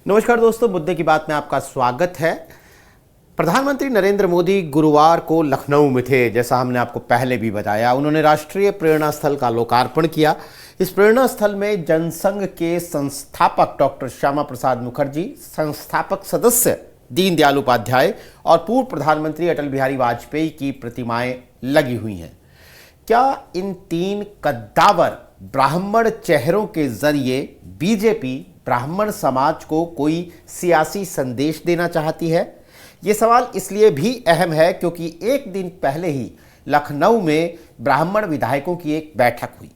नमस्कार दोस्तों, मुद्दे की बात में आपका स्वागत है। प्रधानमंत्री नरेंद्र मोदी गुरुवार को लखनऊ में थे। जैसा हमने आपको पहले भी बताया, उन्होंने राष्ट्रीय प्रेरणा स्थल का लोकार्पण किया। इस प्रेरणा स्थल में जनसंघ के संस्थापक डॉक्टर श्यामा प्रसाद मुखर्जी, संस्थापक सदस्य दीनदयाल उपाध्याय और पूर्व प्रधानमंत्री अटल बिहारी वाजपेयी की प्रतिमाएं लगी हुई हैं। क्या इन तीन कद्दावर ब्राह्मण चेहरों के जरिए बीजेपी ब्राह्मण समाज को कोई सियासी संदेश देना चाहती है? ये सवाल इसलिए भी अहम है क्योंकि एक दिन पहले ही लखनऊ में ब्राह्मण विधायकों की एक बैठक हुई,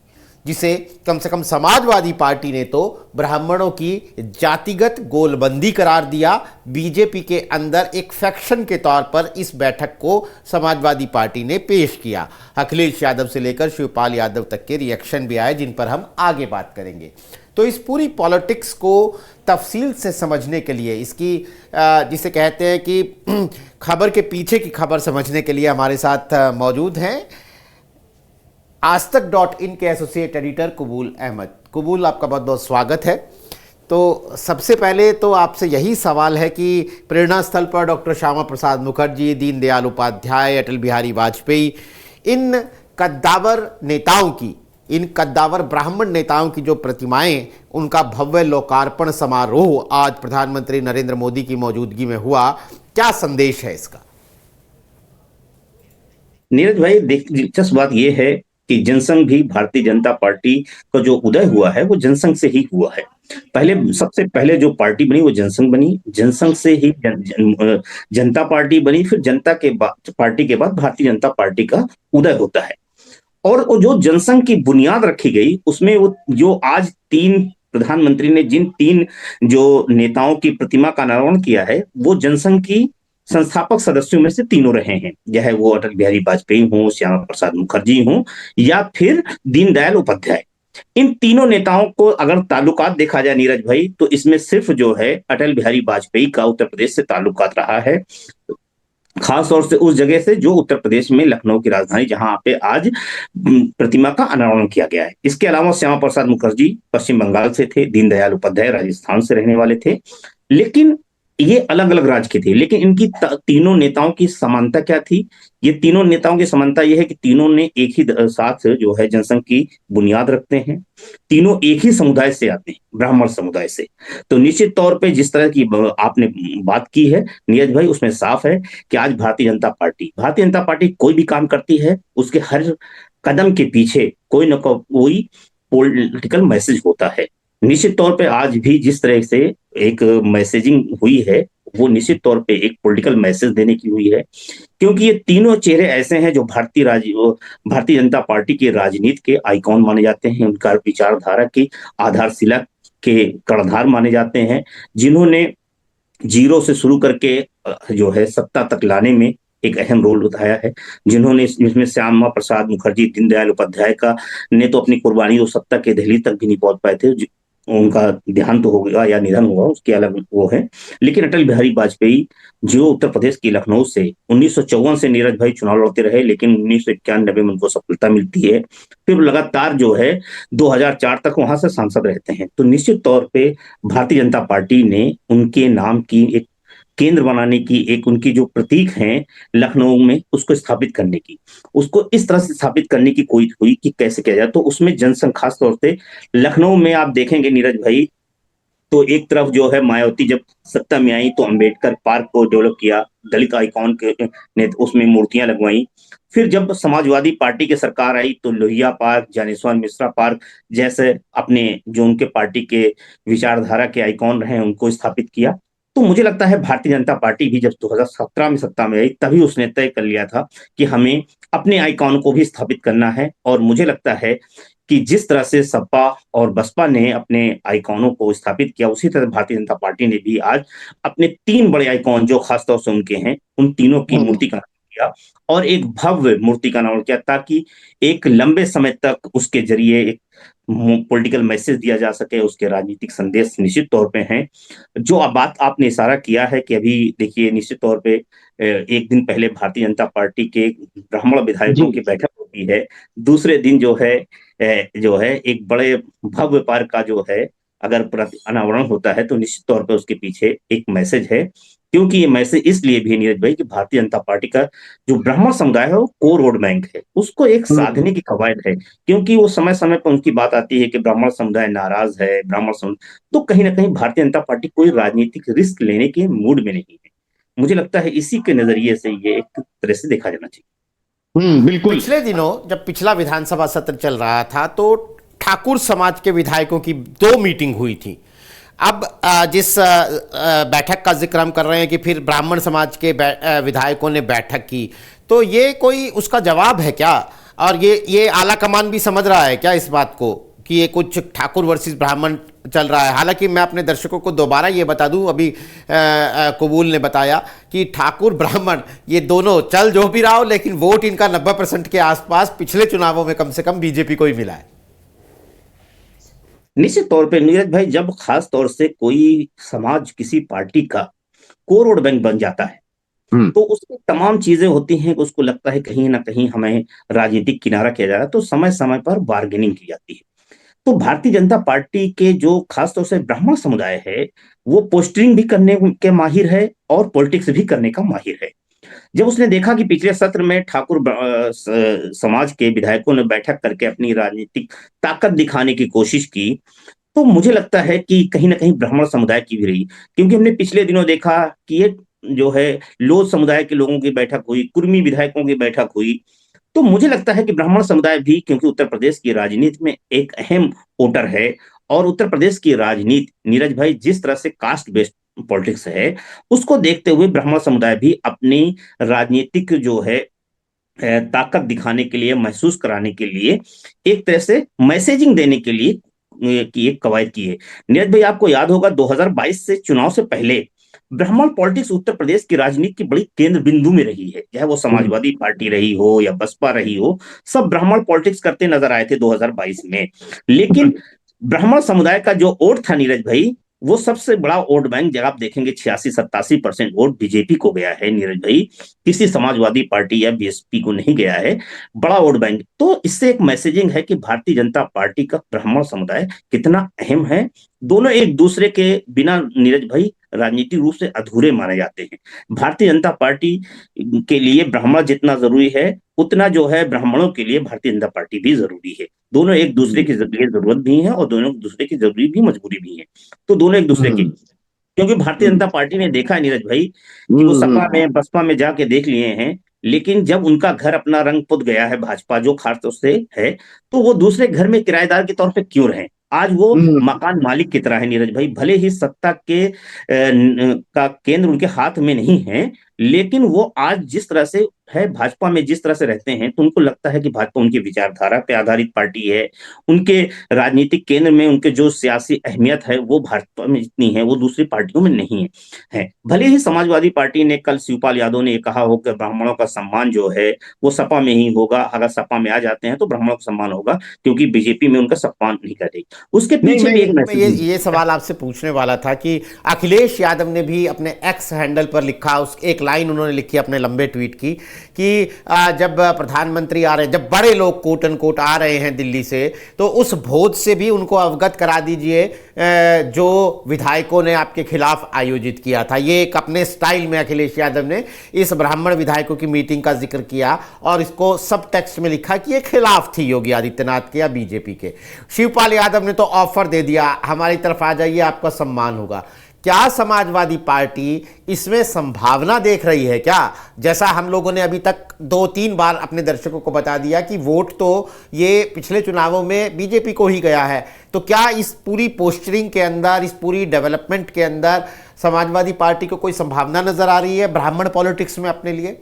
जिसे कम से कम समाजवादी पार्टी ने तो ब्राह्मणों की जातिगत गोलबंदी करार दिया। बीजेपी के अंदर एक फैक्शन के तौर पर इस बैठक को समाजवादी पार्टी ने पेश किया। अखिलेश यादव से लेकर शिवपाल यादव तक के रिएक्शन भी आए, जिन पर हम आगे बात करेंगे। तो इस पूरी पॉलिटिक्स को तफसील से समझने के लिए, इसकी जिसे कहते हैं कि खबर के पीछे की खबर समझने के लिए हमारे साथ मौजूद हैं आजतक.in के एसोसिएट एडिटर कबूल अहमद। कबूल, आपका बहुत बहुत स्वागत है। तो सबसे पहले तो आपसे यही सवाल है कि प्रेरणा स्थल पर डॉक्टर श्यामा प्रसाद मुखर्जी, दीनदयाल उपाध्याय, अटल बिहारी वाजपेयी, इन कद्दावर नेताओं की, इन कद्दावर ब्राह्मण नेताओं की जो प्रतिमाएं, उनका भव्य लोकार्पण समारोह आज प्रधानमंत्री नरेंद्र मोदी की मौजूदगी में हुआ, क्या संदेश है इसका? नीरज भाई, दिलचस्प बात यह है कि जनसंघ भी भारतीय जनता पार्टी का जो उदय हुआ है वो जनसंघ से ही हुआ है। सबसे पहले जो पार्टी बनी वो जनसंघ बनी, जनसंघ से ही जनता पार्टी बनी, फिर जनता के बाद पार्टी के बाद भारतीय जनता पार्टी का उदय होता है। और जो जनसंघ की बुनियाद रखी गई उसमें वो जो आज तीन प्रधानमंत्री ने जिन तीन जो नेताओं की प्रतिमा का अनावरण किया है वो जनसंघ की संस्थापक सदस्यों में से तीनों रहे हैं, चाहे वो अटल बिहारी वाजपेयी हों, श्यामा प्रसाद मुखर्जी हों या फिर दीनदयाल उपाध्याय। इन तीनों नेताओं को अगर ताल्लुकात देखा जाए नीरज भाई, तो इसमें सिर्फ जो है अटल बिहारी वाजपेयी का उत्तर प्रदेश से ताल्लुकात रहा है, खास तौर से उस जगह से जो उत्तर प्रदेश में लखनऊ की राजधानी जहां पे आज प्रतिमा का अनावरण किया गया है। इसके अलावा श्यामा प्रसाद मुखर्जी पश्चिम बंगाल से थे, दीनदयाल उपाध्याय राजस्थान से रहने वाले थे, लेकिन ये अलग अलग राज्य के थे। लेकिन इनकी तीनों नेताओं की समानता क्या थी? ये तीनों नेताओं की समानता यह है कि तीनों ने एक ही साथ जो है जनसंघ की बुनियाद रखते हैं, तीनों एक ही समुदाय से आते हैं, ब्राह्मण समुदाय से। तो निश्चित तौर पे जिस तरह की आपने बात की है नीरज भाई, उसमें साफ है कि आज भारतीय जनता पार्टी कोई भी काम करती है, उसके हर कदम के पीछे कोई न कोई पॉलिटिकल मैसेज होता है। निश्चित तौर पे आज भी जिस तरह से एक मैसेजिंग हुई है वो निश्चित तौर पे एक पॉलिटिकल मैसेज देने की हुई है, क्योंकि ये तीनों चेहरे ऐसे हैं जो भारतीय जनता पार्टी के राजनीति के आइकॉन माने जाते हैं, उनका विचारधारा की आधारशिला के कर्णधार माने जाते हैं, जिन्होंने जीरो से शुरू करके जो है सत्ता तक लाने में एक अहम रोल उठाया है, जिन्होंने जिसमें श्यामा प्रसाद मुखर्जी, दीनदयाल उपाध्याय का ने तो अपनी कुर्बानी वो सत्ता के दहलीज तक भी नहीं पहुंच पाए थे, उनका देहांत हो गया या निधन हुआ उसके अलग वो है। लेकिन अटल बिहारी वाजपेयी जो उत्तर प्रदेश की लखनऊ से 1954 से नीरज भाई चुनाव लड़ते रहे, लेकिन 1991 में उनको सफलता मिलती है, फिर लगातार जो है 2004 तक वहां से सांसद रहते हैं। तो निश्चित तौर पे भारतीय जनता पार्टी ने उनके नाम की एक केंद्र बनाने की, एक उनकी जो प्रतीक हैं लखनऊ में उसको स्थापित करने की, उसको इस तरह से स्थापित करने की कोई हुई कि कैसे किया जाए। तो उसमें जनसंघ खास तौर से लखनऊ में आप देखेंगे नीरज भाई, तो एक तरफ जो है मायावती जब सत्ता में आई तो अंबेडकर पार्क को डेवलप किया, दलित आइकॉन के ने उसमें मूर्तियां लगवाई। फिर जब समाजवादी पार्टी की सरकार आई तो लोहिया पार्क, ज्ञानेश्वर मिश्रा पार्क जैसे अपने जो उनके पार्टी के विचारधारा के आइकॉन रहे उनको स्थापित किया। तो मुझे लगता है भारतीय जनता पार्टी भी जब 2017 में सत्ता में आई तभी उसने तय कर लिया था कि हमें अपने आइकॉन को भी स्थापित करना है। और मुझे लगता है कि जिस तरह से सपा और बसपा ने अपने आइकॉनों को स्थापित किया, उसी तरह भारतीय जनता पार्टी ने भी आज अपने तीन बड़े आइकॉन जो खासतौर से उनके हैं, उन तीनों की मूर्ति का किया और एक भव्य मूर्ति का निर्माण किया, ताकि एक लंबे समय तक उसके जरिए एक पॉलिटिकल मैसेज दिया जा सके, उसके राजनीतिक संदेश निश्चित तौर पे हैं। जो बात आपने इशारा किया है कि अभी देखिए निश्चित तौर पे एक दिन पहले भारतीय जनता पार्टी के ब्राह्मण विधायकों की बैठक होती है, दूसरे दिन जो है एक बड़े भव्य पार्क का जो है अगर अनावरण होता है तो निश्चित तौर पर उसके पीछे एक मैसेज है। क्योंकि ये मैसेज इसलिए भी है नीरज भाई कि भारतीय जनता पार्टी का जो ब्राह्मण समुदाय है वो कोर वोट बैंक है, उसको एक साधने की कवायद है। क्योंकि वो समय समय पर उनकी बात आती है कि ब्राह्मण समुदाय नाराज है, ब्राह्मण समुदाय, तो कहीं ना कहीं भारतीय जनता पार्टी कोई राजनीतिक रिस्क लेने के मूड में नहीं है। मुझे लगता है इसी के नजरिए से ये एक तरह से देखा जाना चाहिए। बिल्कुल। पिछले दिनों जब पिछला विधानसभा सत्र चल रहा था तो ठाकुर समाज के विधायकों की दो मीटिंग हुई थी। अब जिस बैठक का जिक्र हम कर रहे हैं कि फिर ब्राह्मण समाज के विधायकों ने बैठक की, तो ये कोई उसका जवाब है क्या? और ये आला कमान भी समझ रहा है क्या इस बात को कि ये कुछ ठाकुर वर्सेस ब्राह्मण चल रहा है? हालांकि मैं अपने दर्शकों को दोबारा ये बता दूं, अभी कबूल ने बताया कि ठाकुर ब्राह्मण ये दोनों चल जो भी रहा हो, लेकिन वोट इनका 90% के आसपास पिछले चुनावों में कम से कम बीजेपी को ही मिला है। निश्चित तौर पे नीरज भाई, जब खास तौर से कोई समाज किसी पार्टी का कोर वोट बैंक बन जाता है तो उसकी तमाम चीजें होती हैं कि उसको लगता है कहीं ना कहीं हमें राजनीतिक किनारा किया जा रहा है, तो समय समय पर बार्गेनिंग की जाती है। तो भारतीय जनता पार्टी के जो खासतौर से ब्राह्मण समुदाय है वो पोस्टरिंग भी करने के माहिर है और पॉलिटिक्स भी करने का माहिर है। जब उसने देखा कि पिछले सत्र में ठाकुर समाज के विधायकों ने बैठक करके अपनी राजनीतिक ताकत दिखाने की कोशिश की, तो मुझे लगता है कि कहीं ना कहीं ब्राह्मण समुदाय की भी रही। क्योंकि हमने पिछले दिनों देखा कि ये जो है लोध समुदाय के लोगों की बैठक हुई, कुर्मी विधायकों की बैठक हुई। तो मुझे लगता है कि ब्राह्मण समुदाय भी, क्योंकि उत्तर प्रदेश की राजनीति में एक अहम वोटर है, और उत्तर प्रदेश की राजनीति नीरज भाई जिस तरह से कास्ट बेस्ड पॉलिटिक्स है, उसको देखते हुए ब्राह्मण समुदाय भी अपनी राजनीतिक जो है ताकत दिखाने के लिए, महसूस कराने के लिए, एक तरह से मैसेजिंग देने के लिए की एक कवायद की है। नीरज भाई आपको याद होगा 2022 से चुनाव से पहले ब्राह्मण पॉलिटिक्स उत्तर प्रदेश की राजनीति की बड़ी केंद्र बिंदु में रही है। चाहे वो समाजवादी पार्टी रही हो या बसपा रही हो, सब ब्राह्मण पॉलिटिक्स करते नजर आए थे 2022 में। लेकिन ब्राह्मण समुदाय का जो वोट था नीरज भाई, वो सबसे बड़ा वोट बैंक, जब आप देखेंगे 86-87% वोट बीजेपी को गया है नीरज भाई, किसी समाजवादी पार्टी या बीएसपी को नहीं गया है, बड़ा वोट बैंक। तो इससे एक मैसेजिंग है कि भारतीय जनता पार्टी का ब्राह्मण समुदाय कितना अहम है। दोनों एक दूसरे के बिना नीरज भाई राजनीतिक रूप से अधूरे माने जाते हैं। भारतीय जनता पार्टी के लिए ब्राह्मण जितना जरूरी है, उतना जो है ब्राह्मणों के लिए भारतीय जनता पार्टी भी जरूरी है। दोनों एक दूसरे की जरूरत भी है और दोनों एक दूसरे की जरूरी भी, मजबूरी भी है। तो दोनों एक दूसरे की, क्योंकि भारतीय जनता पार्टी ने देखा है नीरज भाई कि वो सपा में बसपा में जाके देख लिए हैं, लेकिन जब उनका घर अपना रंग पुत गया है भाजपा जो खास तौर से है, तो वो दूसरे घर में किराएदार के तौर पे क्यों रहे? आज वो मकान मालिक की तरह है नीरज भाई। भले ही सत्ता के का केंद्र उनके हाथ में नहीं है, लेकिन वो आज जिस तरह से है भाजपा में, जिस तरह से रहते हैं, तो उनको लगता है कि भाजपा उनकी विचारधारा पे आधारित पार्टी है। उनके राजनीतिक केंद्र में उनके जो सियासी अहमियत है वो भाजपा में जितनी है वो दूसरी पार्टियों में नहीं है। भले ही समाजवादी पार्टी ने, कल शिवपाल यादव ने कहा हो कि ब्राह्मणों का सम्मान जो है वो सपा में ही होगा, अगर सपा में आ जाते हैं तो ब्राह्मणों का सम्मान होगा, क्योंकि बीजेपी में उनका सम्मान नहीं करेगी। उसके पीछे भी एक मैं मैसेज, ये सवाल आपसे पूछने वाला था कि अखिलेश यादव ने भी अपने एक्स हैंडल पर लिखा, उस एक लाइन उन्होंने लिखी अपने लंबे ट्वीट की कि जब प्रधानमंत्री आ रहे हैं, जब बड़े लोग कोट एंड कोट आ रहे हैं दिल्ली से, तो उस भोज से भी उनको अवगत करा दीजिए जो विधायकों ने आपके खिलाफ आयोजित किया था। ये एक अपने स्टाइल में अखिलेश यादव ने इस ब्राह्मण विधायकों की मीटिंग का जिक्र किया और इसको सब टेक्स्ट में लिखा कि ये खिलाफ थी योगी आदित्यनाथ के या बीजेपी के। शिवपाल यादव ने तो ऑफर दे दिया, हमारी तरफ आ जाइए, आपका सम्मान होगा। क्या समाजवादी पार्टी इसमें संभावना देख रही है क्या? जैसा हम लोगों ने अभी तक 2-3 बार अपने दर्शकों को बता दिया कि वोट तो ये पिछले चुनावों में बीजेपी को ही गया है, तो क्या इस पूरी पोस्टरिंग के अंदर, इस पूरी डेवलपमेंट के अंदर समाजवादी पार्टी को कोई संभावना नजर आ रही है ब्राह्मण पॉलिटिक्स में अपने लिए?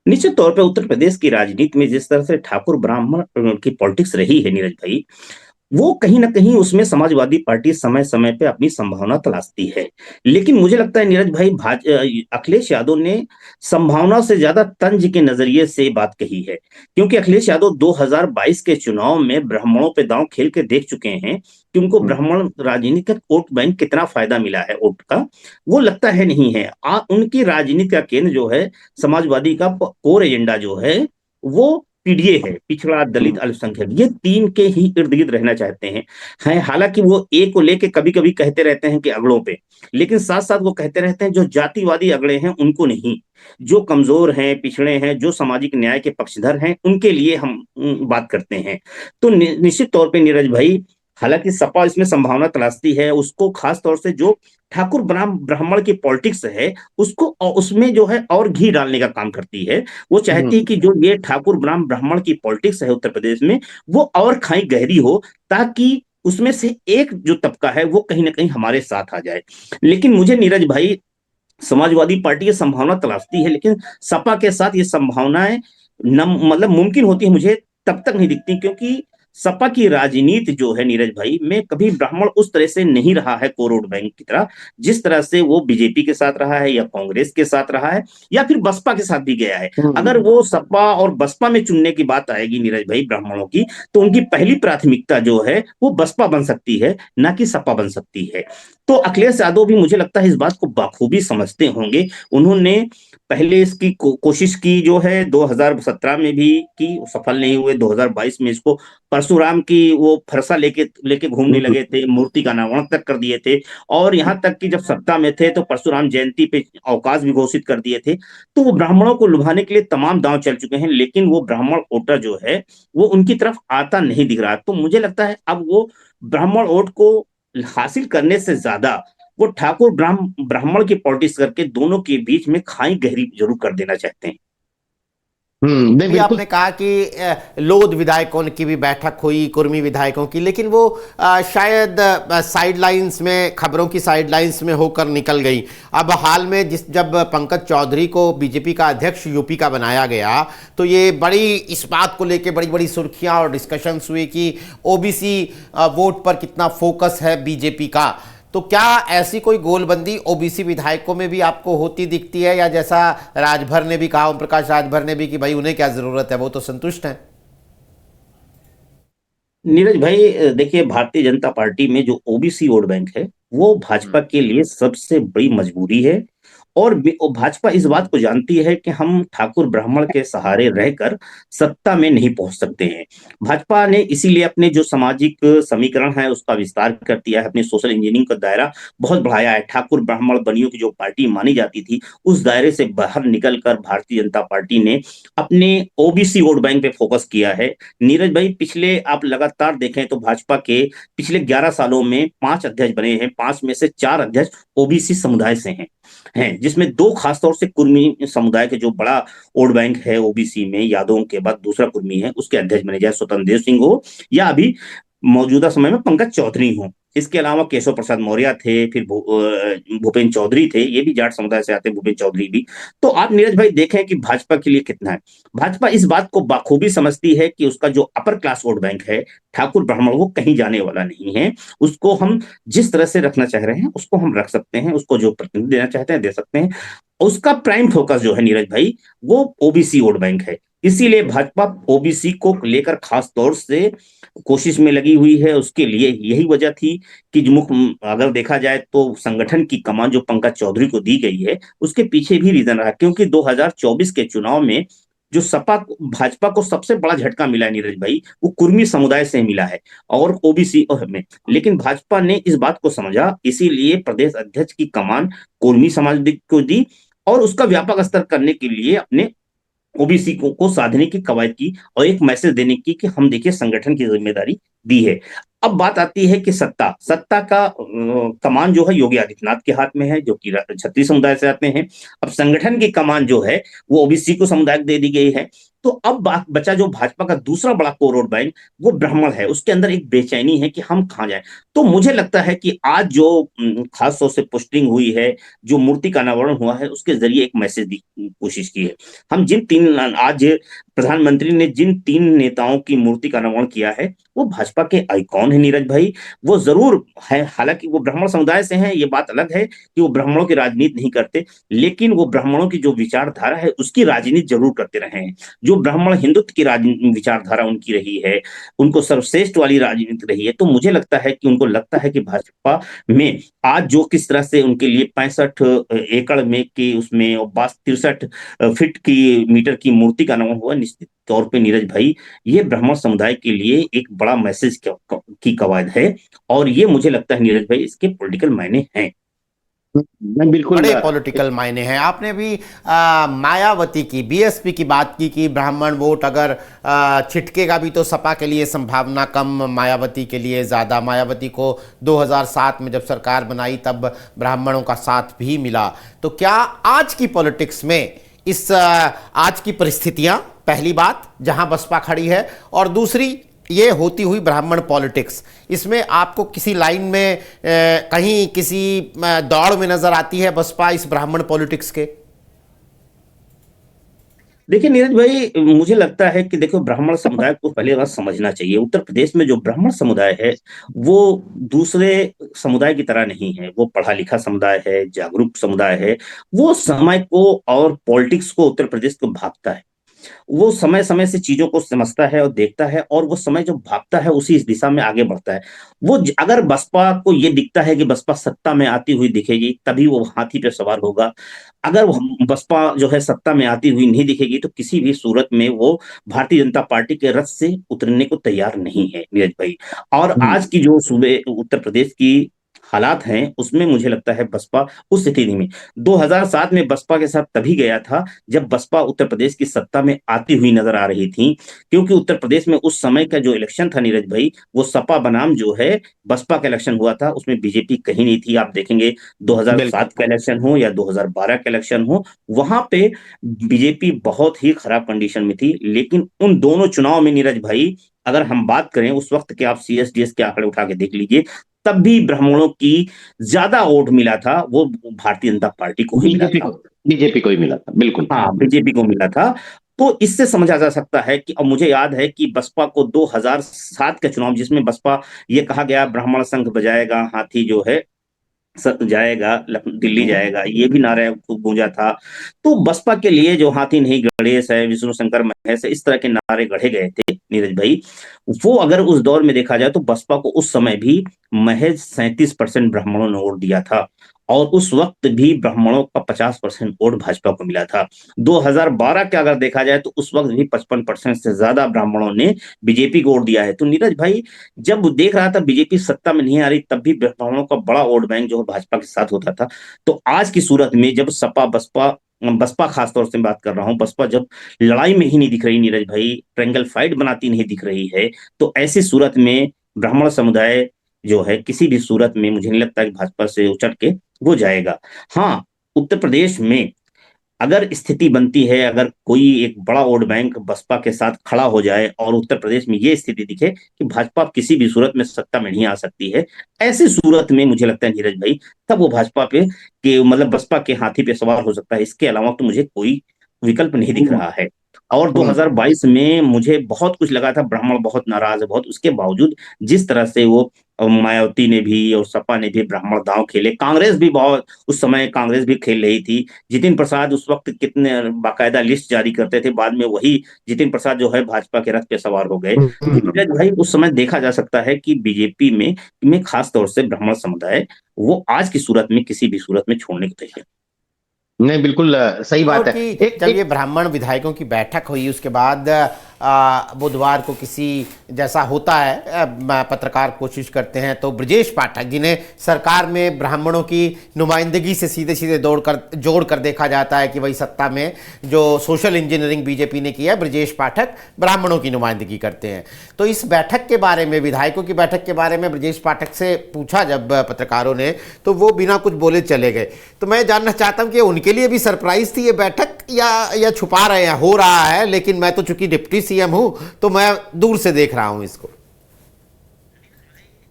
निश्चित तौर पे उत्तर प्रदेश की राजनीति में जिस तरह से ठाकुर ब्राह्मण की पॉलिटिक्स रही है नीरज भाई, वो कहीं ना कहीं उसमें समाजवादी पार्टी समय समय पे अपनी संभावना तलाशती है। लेकिन मुझे लगता है नीरज भाई अखिलेश यादव ने संभावना से ज्यादा तंज के नजरिए से बात कही है। क्योंकि अखिलेश यादव 2022 के चुनाव में ब्राह्मणों पे दांव खेल के देख चुके हैं कि उनको ब्राह्मण राजनीतिक वोट बैंक कितना फायदा मिला है वोट का, वो लगता है नहीं है। उनकी राजनीति का केंद्र जो है समाजवादी का कोर एजेंडा जो है वो पीडीए है, पिछड़ा दलित अल्पसंख्यक, ये तीन के ही इर्द गिर्द रहना चाहते हैं हालांकि वो एक को लेके कभी कभी कहते रहते हैं कि अगड़ों पे, लेकिन साथ साथ वो कहते रहते हैं जो जातिवादी अगड़े हैं उनको नहीं, जो कमजोर हैं, पिछड़े हैं, जो सामाजिक न्याय के पक्षधर हैं, उनके लिए हम बात करते हैं। तो निश्चित तौर पे नीरज भाई, हालांकि सपा इसमें संभावना तलाशती है, उसको खास तौर से जो ठाकुर ब्राह्मण की पॉलिटिक्स है उसको उसमें जो है और घी डालने का काम करती है। वो चाहती है कि जो ये ठाकुर ब्राह्मण की पॉलिटिक्स है उत्तर प्रदेश में, वो और खाई गहरी हो, ताकि उसमें से एक जो तबका है वो कहीं ना कहीं हमारे साथ आ जाए। लेकिन मुझे नीरज भाई, समाजवादी पार्टी ये संभावना तलाशती है, लेकिन सपा के साथ ये संभावनाएं मतलब मुमकिन होती है मुझे तब तक नहीं दिखती, क्योंकि सपा की राजनीति जो है नीरज भाई में कभी ब्राह्मण उस तरह से नहीं रहा है को वोट बैंक की तरह, जिस तरह से वो बीजेपी के साथ रहा है या कांग्रेस के साथ रहा है या फिर बसपा के साथ भी गया है। अगर वो सपा और बसपा में चुनने की बात आएगी नीरज भाई ब्राह्मणों की, तो उनकी पहली प्राथमिकता जो है वो बसपा बन सकती है, ना कि सपा बन सकती है। तो अखिलेश यादव भी मुझे लगता है इस बात को बखूबी समझते होंगे। उन्होंने पहले इसकी कोशिश की जो है 2017 में भी की, सफल नहीं हुए। 2022 में इसको परशुराम की वो फरसा लेके लेके घूमने लगे थे, मूर्ति का अनावरण तक कर दिए थे, और यहाँ तक कि जब सत्ता में थे तो परशुराम जयंती पे अवकाश भी घोषित कर दिए थे। तो वो ब्राह्मणों को लुभाने के लिए तमाम दांव चल चुके हैं, लेकिन वो ब्राह्मण वोटर जो है वो उनकी तरफ आता नहीं दिख रहा। तो मुझे लगता है अब वो ब्राह्मण वोट को हासिल करने से ज्यादा वो ठाकुर ब्राह्मण की पॉलिटिक्स करके दोनों के बीच में खाई गहरी जरूर कर देना चाहते हैं। नहीं, भी बिल्कुल। आपने कहा कि लोध विधायकों की भी बैठक हुई, कुर्मी विधायकों की, लेकिन वो शायद साइडलाइंस में, खबरों की साइडलाइंस में होकर निकल गई। अब हाल में जब पंकज चौधरी को बीजेपी का अध्यक्ष यूपी का बनाया गया, तो ये बड़ी इस बात को लेकर बड़ी बड़ी सुर्खियां और डिस्कशंस हुई कि ओबीसी वोट पर कितना फोकस है बीजेपी का। तो क्या ऐसी कोई गोलबंदी ओबीसी विधायकों में भी आपको होती दिखती है, या जैसा राजभर ने भी कहा, ओम प्रकाश राजभर ने भी, कि भाई उन्हें क्या जरूरत है, वो तो संतुष्ट हैं? नीरज भाई देखिए, भारतीय जनता पार्टी में जो ओबीसी वोट बैंक है वो भाजपा के लिए सबसे बड़ी मजबूरी है। और भाजपा इस बात को जानती है कि हम ठाकुर ब्राह्मण के सहारे रहकर सत्ता में नहीं पहुंच सकते हैं। भाजपा ने इसीलिए अपने जो सामाजिक समीकरण है उसका विस्तार कर दिया है, अपने सोशल इंजीनियरिंग का दायरा बहुत बढ़ाया है। ठाकुर ब्राह्मण बनियों की जो पार्टी मानी जाती थी उस दायरे से बाहर निकलकर भारतीय जनता पार्टी ने अपने ओबीसी वोट बैंक पे फोकस किया है। नीरज भाई, पिछले आप लगातार देखें तो भाजपा के पिछले 11 सालों में 5 अध्यक्ष बने हैं, 5 में से 4 अध्यक्ष ओबीसी समुदाय से हैं, जिसमें 2 खासतौर से कुर्मी समुदाय के जो बड़ा वोट बैंक है ओबीसी में, यादवों के बाद दूसरा कुर्मी है, उसके अध्यक्ष बने, चाहे स्वतंत्र देव सिंह हो या अभी मौजूदा समय में पंकज चौधरी हो। इसके अलावा केशव प्रसाद मौर्य थे, फिर भूपेन्द्र चौधरी थे, ये भी जाट समुदाय से आते हैं, भूपेन्द्र चौधरी भी। तो आप नीरज भाई देखें कि भाजपा के लिए कितना है। भाजपा इस बात को बाखूबी समझती है कि उसका जो अपर क्लास वोट बैंक है ठाकुर ब्राह्मण, वो कहीं जाने वाला नहीं है। उसको हम जिस तरह से रखना चाह रहे हैं उसको हम रख सकते हैं, उसको जो प्रतिनिधि देना चाहते हैं दे सकते हैं। उसका प्राइम फोकस जो है नीरज भाई वो ओबीसी वोट बैंक है। इसीलिए भाजपा ओबीसी को लेकर खास तौर से कोशिश में लगी हुई है। उसके लिए यही वजह थी कि जो मुख्य अगर देखा जाए तो संगठन की कमान जो पंकज चौधरी को दी गई है उसके पीछे भी रीजन रहा, क्योंकि 2024 के चुनाव में जो सपा भाजपा को सबसे बड़ा झटका मिला है नीरज भाई, वो कुर्मी समुदाय से मिला है और ओबीसी में। लेकिन भाजपा ने इस बात को समझा, इसीलिए प्रदेश अध्यक्ष की कमान कुर्मी समाज को दी और उसका व्यापक स्तर करने के लिए अपने ओबीसी को साधने की कवायद की और एक मैसेज देने की कि हम देखिए संगठन की जिम्मेदारी दी है। अब बात आती है कि सत्ता सत्ता का कमान जो है योगी आदित्यनाथ के हाथ में है, जो कि छत्तीय समुदाय से आते हैं। अब संगठन की कमान जो है वो ओबीसी को समुदाय दे दी गई है। तो अब बात बचा जो भाजपा का दूसरा बड़ा कोर वोट बैंक, वो ब्राह्मण है। उसके अंदर एक बेचैनी है कि हम कहाँ जाएं। तो मुझे लगता है कि आज जो खास तौर से पोस्टिंग हुई है, जो मूर्ति का अनावरण हुआ है, उसके जरिए एक मैसेज की कोशिश की है। हम जिन 3 आज प्रधानमंत्री ने जिन 3 नेताओं की मूर्ति का अनावरण किया है वो भाजपा के आइकॉन है नीरज भाई। वो जरूर है, हालांकि वो ब्राह्मण समुदाय से हैं, ये बात अलग है कि वो ब्राह्मणों की राजनीति नहीं करते, लेकिन वो ब्राह्मणों की जो विचारधारा है उसकी राजनीति जरूर करते रहे हैं। जो ब्राह्मण हिंदुत्व की विचारधारा उनकी रही है, उनको सर्वश्रेष्ठ वाली राजनीति रही है। तो मुझे लगता है कि उनको लगता है कि भाजपा में आज जो किस तरह से उनके लिए 65 एकड़ में की उसमें और 63 फीट की मीटर की मूर्ति का अनावरण हुआ, निश्चित तौर पे नीरज भाई ये ब्राह्मण समुदाय के लिए एक बड़ा मैसेज की कवायद है, और ये मुझे लगता है नीरज भाई इसके पॉलिटिकल मायने हैं। मैं बिल्कुल बड़े पॉलिटिकल मायने हैं। आपने भी मायावती की, बीएसपी की बात की कि ब्राह्मण वोट अगर छिटकेगा भी तो सपा के लिए संभावना कम, मायावती के लिए ज़्यादा। मायावती को 2007 में जब सरकार बनाई तब ब्राह्मणों का साथ भी मिला। तो क्या आज की पॉलिटिक्स में आज की परिस्थितियां, पहली बात जहां बसपा खड़ी है, और दूसरी ये होती हुई ब्राह्मण पॉलिटिक्स, इसमें आपको किसी लाइन में कहीं किसी दौड़ में नजर आती है बसपा इस ब्राह्मण पॉलिटिक्स के? देखिए नीरज भाई, मुझे लगता है कि देखो ब्राह्मण समुदाय को पहले बात समझना चाहिए। उत्तर प्रदेश में जो ब्राह्मण समुदाय है वो दूसरे समुदाय की तरह नहीं है। वो पढ़ा लिखा समुदाय है, जागरूक समुदाय है। वो समय को और पॉलिटिक्स को उत्तर प्रदेश को भांपता है। वो समय समय से चीजों को समझता है और देखता है, और वो समय जो भागता है उसी इस दिशा में आगे बढ़ता है। अगर बसपा को ये दिखता है कि बसपा सत्ता में आती हुई दिखेगी तभी वो हाथी पे सवार होगा। अगर बसपा जो है सत्ता में आती हुई नहीं दिखेगी तो किसी भी सूरत में वो भारतीय जनता पार्टी के रथ से उतरने को तैयार नहीं है नीरज भाई। और आज की जो सूबे उत्तर प्रदेश की हालात हैं उसमें मुझे लगता है बसपा उस स्थिति में 2007 में बसपा के साथ तभी गया था जब बसपा उत्तर प्रदेश की सत्ता में आती हुई नजर आ रही थी, क्योंकि उत्तर प्रदेश में उस समय का जो इलेक्शन था नीरज भाई, वो सपा बनाम जो है बसपा का इलेक्शन हुआ था। उसमें बीजेपी कहीं नहीं थी। आप देखेंगे 2007 का इलेक्शन हो या 2012 का इलेक्शन हो, वहां पे बीजेपी बहुत ही खराब कंडीशन में थी। लेकिन उन दोनों चुनाव में नीरज भाई अगर हम बात करें उस वक्त के, आप सीएसडीएस के आंकड़े उठा के देख लीजिए, तब भी ब्राह्मणों की ज्यादा वोट मिला था वो भारतीय जनता पार्टी को ही मिला था। बीजेपी को ही मिला था, बिल्कुल। हाँ, बीजेपी को मिला था। तो इससे समझा जा सकता है कि, अब मुझे याद है कि बसपा को 2007 का चुनाव जिसमें बसपा ये कहा गया ब्राह्मण संघ बजाएगा, हाथी जो है जाएगा, दिल्ली जाएगा, ये भी नारा खूब गूंजा था। तो बसपा के लिए जो हाथी नहीं गणेश है, विष्णु शंकर महेश है, इस तरह के नारे गढ़े गए थे नीरज भाई। वो अगर उस दौर में देखा जाए तो बसपा को उस समय भी महज 37% ब्राह्मणों ने वोट दिया था, और उस वक्त भी ब्राह्मणों का 50% वोट भाजपा को मिला था। 2012 का अगर देखा जाए तो उस वक्त भी 55% से ज्यादा ब्राह्मणों ने बीजेपी को वोट दिया है। तो नीरज भाई जब देख रहा था बीजेपी सत्ता में नहीं आ रही तब भी ब्राह्मणों का बड़ा वोट बैंक जो है भाजपा के साथ होता था। तो आज की सूरत में जब बसपा खासतौर से बात कर रहा हूं, बसपा जब लड़ाई में ही नहीं दिख रही नीरज भाई, ट्रायंगल फाइट बनाती नहीं दिख रही है, तो ऐसी सूरत में ब्राह्मण समुदाय जो है किसी भी सूरत में मुझे नहीं लगता कि भाजपा से उचट के वो जाएगा। हाँ, उत्तर प्रदेश में अगर स्थिति बनती है, अगर कोई एक बड़ा वोट बैंक बसपा के साथ खड़ा हो जाए और उत्तर प्रदेश में ये स्थिति दिखे कि भाजपा किसी भी सूरत में सत्ता में नहीं आ सकती है, ऐसी सूरत में मुझे लगता है नीरज भाई तब वो भाजपा पे के मतलब बसपा के हाथी पे सवार हो सकता है। इसके अलावा तो मुझे कोई विकल्प नहीं दिख रहा है। और 2022 में मुझे बहुत कुछ लगा था, ब्राह्मण बहुत नाराज है बहुत, उसके बावजूद जिस तरह से वो मायावती ने भी और सपा ने भी ब्राह्मण दांव खेले, कांग्रेस भी बहुत उस समय कांग्रेस भी खेल रही थी। जितिन प्रसाद उस वक्त कितने बाकायदा लिस्ट जारी करते थे, बाद में वही जितिन प्रसाद जो है भाजपा के रथ पे सवार हो गए। भाई उस समय देखा जा सकता है कि बीजेपी में खास तौर से ब्राह्मण समुदाय वो आज की सूरत में किसी भी सूरत में छोड़ने को तैयार नहीं, बिल्कुल सही बात है। जब ये ब्राह्मण विधायकों की बैठक हुई उसके बाद बुधवार को किसी जैसा होता है, पत्रकार कोशिश करते हैं, तो ब्रजेश पाठक जिन्हें सरकार में ब्राह्मणों की नुमाइंदगी से सीधे सीधे जोड़ कर देखा जाता है कि वही सत्ता में जो सोशल इंजीनियरिंग बीजेपी ने किया है, ब्रजेश पाठक ब्राह्मणों की नुमाइंदगी करते हैं। तो इस बैठक के बारे में, विधायकों की बैठक के बारे में ब्रजेश पाठक से पूछा जब पत्रकारों ने, तो वो बिना कुछ बोले चले गए। तो मैं जानना चाहता हूँ कि उनके लिए भी सरप्राइज थी ये बैठक या छुपा रहे हैं, हो रहा है, लेकिन मैं तो चूंकि डिप्टी सीएम हूं तो मैं दूर से देख रहा हूं इसको।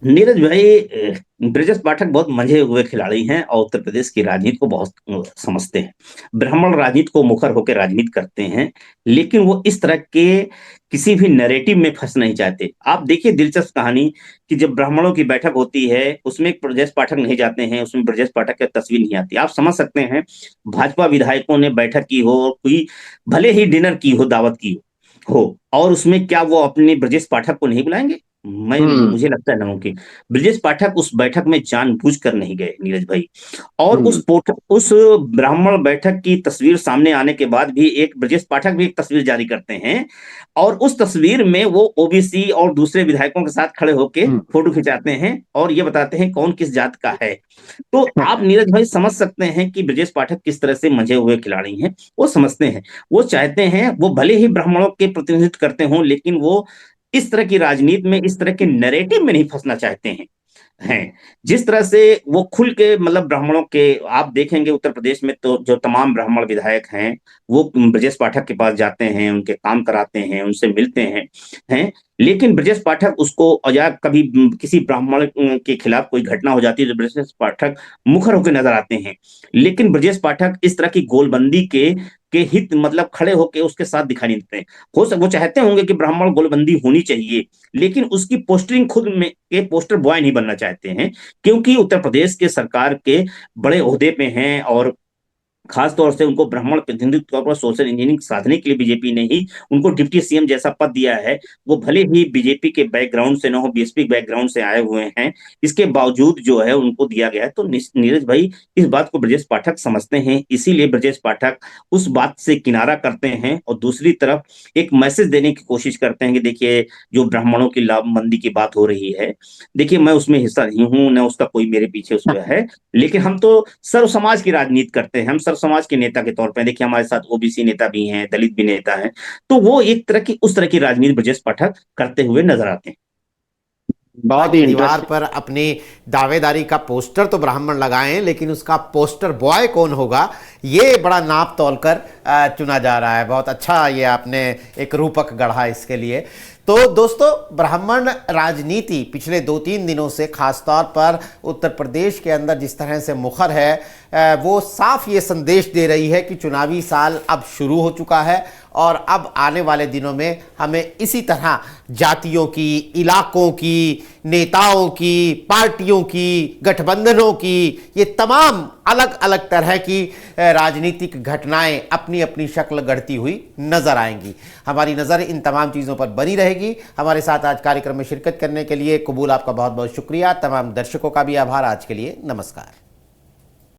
नीरज भाई, ब्रजेश पाठक बहुत मंझे हुए खिलाड़ी हैं और उत्तर प्रदेश की राजनीति को बहुत समझते हैं। ब्राह्मण राजनीति को मुखर होकर राजनीति करते हैं, लेकिन वो इस तरह के किसी भी नैरेटिव में फंस नहीं चाहते। आप देखिए दिलचस्प कहानी कि जब ब्राह्मणों की बैठक होती है उसमें ब्रजेश पाठक नहीं जाते हैं, उसमें ब्रजेश पाठक की तस्वीर नहीं आती। आप समझ सकते हैं भाजपा विधायकों ने बैठक की हो, कोई भले ही डिनर की हो, दावत की हो, और उसमें क्या वो अपने ब्रजेश पाठक को नहीं बुलाएंगे? मुझे लगता है नामुमकिन। ब्रजेश पाठक उस बैठक में जानबूझकर नहीं गए नीरज भाई। और उस ब्राह्मण बैठक की तस्वीर सामने आने के बाद भी एक ब्रजेश पाठक भी एक तस्वीर जारी करते हैं, और उस तस्वीर में वो ओबीसी और दूसरे विधायकों के साथ खड़े होके फोटो खिंचाते हैं और ये बताते हैं कौन किस जात का है। तो आप नीरज भाई समझ सकते हैं कि ब्रजेश पाठक किस तरह से मंझे हुए खिलाड़ी हैं। वो समझते हैं, वो चाहते हैं, वो भले ही ब्राह्मणों के प्रतिनिधित्व करते हों, लेकिन वो इस तरह की राजनीति में, इस तरह के नैरेटिव में नहीं फंसना चाहते हैं। जिस तरह से वो खुल के, मतलब ब्राह्मणों के, आप देखेंगे उत्तर प्रदेश में तो जो तमाम ब्राह्मण विधायक हैं वो ब्रजेश पाठक के पास जाते हैं, उनके काम कराते हैं, उनसे मिलते हैं। लेकिन ब्रजेश पाठक उसको, या कभी किसी ब्राह्मण के खिलाफ कोई घटना हो जाती है तो ब्रजेश पाठक मुखर होकर नजर आते हैं। लेकिन ब्रजेश पाठक इस तरह की गोलबंदी के हित, मतलब खड़े होकर उसके साथ दिखाई नहीं देते। वो चाहते होंगे कि ब्राह्मण गोलबंदी होनी चाहिए, लेकिन उसकी पोस्टरिंग खुद में के पोस्टर बॉय नहीं बनना चाहते हैं, क्योंकि उत्तर प्रदेश के सरकार के बड़े ओहदे पे हैं और खास तौर से उनको ब्राह्मण प्रतिनिधित्व के तौर पर सोशल इंजीनियरिंग साधने के लिए बीजेपी ने ही उनको डिप्टी सीएम जैसा पद दिया है। वो भले ही बीजेपी के बैकग्राउंड से न हो, बीएसपी बैकग्राउंड से आए हुए हैं, इसके बावजूद जो है उनको दिया गया है। तो नीरज भाई इस बात को ब्रजेश पाठक समझते हैं, इसीलिए ब्रजेश पाठक उस बात से किनारा करते हैं और दूसरी तरफ एक मैसेज देने की कोशिश करते हैं कि देखिए, जो ब्राह्मणों की लामबंदी की बात हो रही है, देखिए मैं उसमें हिस्सा नहीं हूं, न उसका कोई मेरे पीछे उसमें है, लेकिन हम तो सर्व समाज की राजनीति करते हैं, हम सर्व समाज के नेता के तौर पर, देखिए हमारे साथ ओबीसी नेता भी हैं, दलित भी नेता हैं। तो वो एक तरह की, उस तरह की राजनीति ब्रजेश पाठक करते हुए नजर आते हैं। बहुत ही दीवार पर अपनी दावेदारी का पोस्टर तो ब्राह्मण लगाएं, लेकिन उसका पोस्टर बॉय कौन होगा ये बड़ा नाप तोल कर चुना जा रहा है। बहुत अच्छा ये आपने एक रूपक गढ़ा इसके लिए। तो दोस्तों, ब्राह्मण राजनीति पिछले 2-3 दिनों से खासतौर पर उत्तर प्रदेश के अंदर जिस तरह से मुखर है, वो साफ ये संदेश दे रही है कि चुनावी साल अब शुरू हो चुका है और अब आने वाले दिनों में हमें इसी तरह जातियों की, इलाकों की, नेताओं की, पार्टियों की, गठबंधनों की, ये तमाम अलग अलग तरह की राजनीतिक घटनाएं अपनी अपनी शक्ल गढ़ती हुई नजर आएंगी। हमारी नज़र इन तमाम चीज़ों पर बनी रहेगी। हमारे साथ आज कार्यक्रम में शिरकत करने के लिए कबूल आपका बहुत बहुत शुक्रिया। तमाम दर्शकों का भी आभार। आज के लिए नमस्कार।